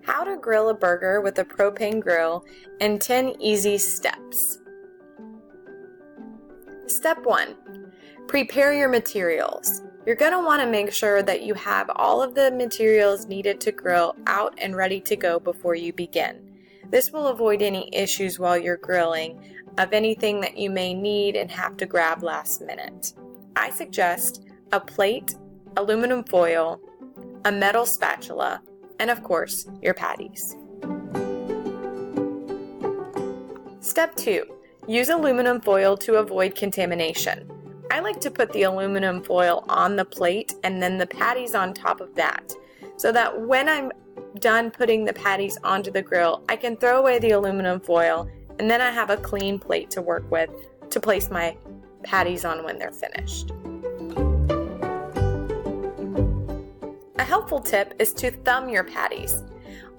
How to grill a burger with a propane grill in 10 easy steps. Step 1. Prepare your materials. You're going to want to make sure that you have all of the materials needed to grill out and ready to go before you begin. This will avoid any issues while you're grilling of anything that you may need and have to grab last minute. I suggest a plate, aluminum foil, a metal spatula, and of course, your patties. Step 2. Use aluminum foil to avoid contamination. I like to put the aluminum foil on the plate and then the patties on top of that, so that when I'm done putting the patties onto the grill, I can throw away the aluminum foil and then I have a clean plate to work with to place my patties on when they're finished. A helpful tip is to thumb your patties.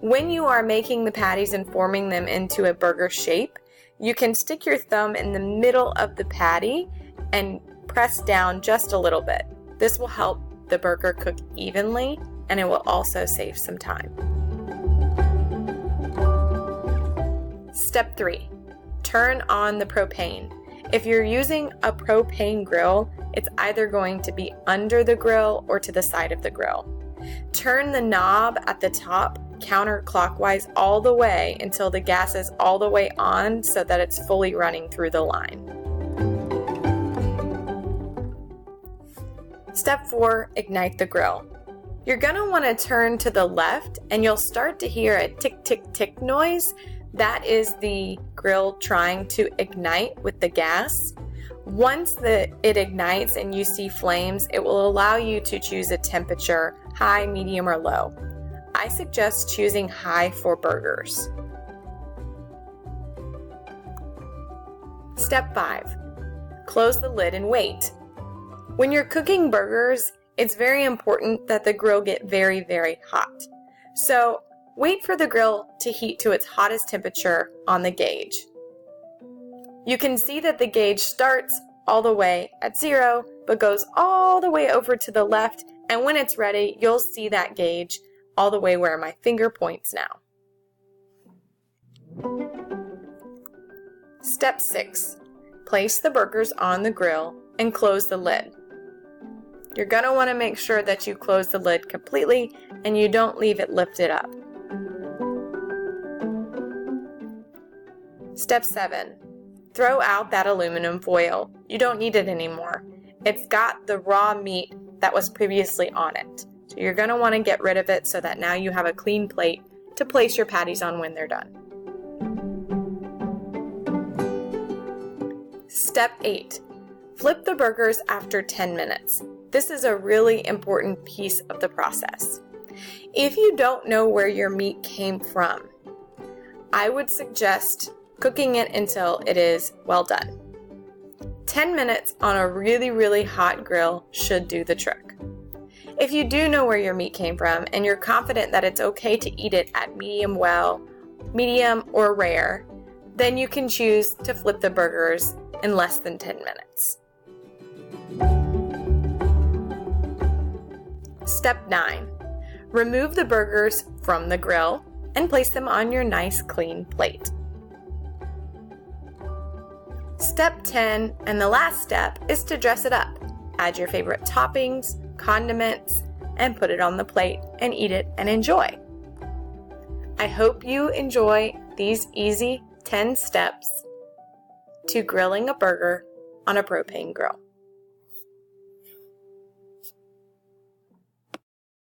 When you are making the patties and forming them into a burger shape, you can stick your thumb in the middle of the patty and press down just a little bit. This will help the burger cook evenly, and it will also save some time. Step 3. Turn on the propane. If you're using a propane grill, it's either going to be under the grill or to the side of the grill. Turn the knob at the top counterclockwise all the way until the gas is all the way on so that it's fully running through the line. Step 4, ignite the grill. You're going to want to turn to the left and you'll start to hear a tick, tick, tick noise. That is the grill trying to ignite with the gas. Once it ignites and you see flames, it will allow you to choose a temperature, high, medium, or low. I suggest choosing high for burgers. Step 5. Close the lid and wait. When you're cooking burgers, it's very important that the grill get very, very hot. So wait for the grill to heat to its hottest temperature on the gauge. You can see that the gauge starts all the way at 0, but goes all the way over to the left, and when it's ready, you'll see that gauge all the way where my finger points now. Step 6. Place the burgers on the grill and close the lid. You're going to want to make sure that you close the lid completely and you don't leave it lifted up. Step 7. Throw out that aluminum foil. You don't need it anymore. It's got the raw meat that was previously on it. So you're going to want to get rid of it so that now you have a clean plate to place your patties on when they're done. Step 8. Flip the burgers after 10 minutes. This is a really important piece of the process. If you don't know where your meat came from, I would suggest cooking it until it is well done. 10 minutes on a really, really hot grill should do the trick. If you do know where your meat came from and you're confident that it's okay to eat it at medium well, medium, or rare, then you can choose to flip the burgers in less than 10 minutes. Step 9. Remove the burgers from the grill and place them on your nice clean plate. Step 10, and the last step, is to dress it up. Add your favorite toppings, condiments, and put it on the plate and eat it and enjoy. I hope you enjoy these easy 10 steps to grilling a burger on a propane grill.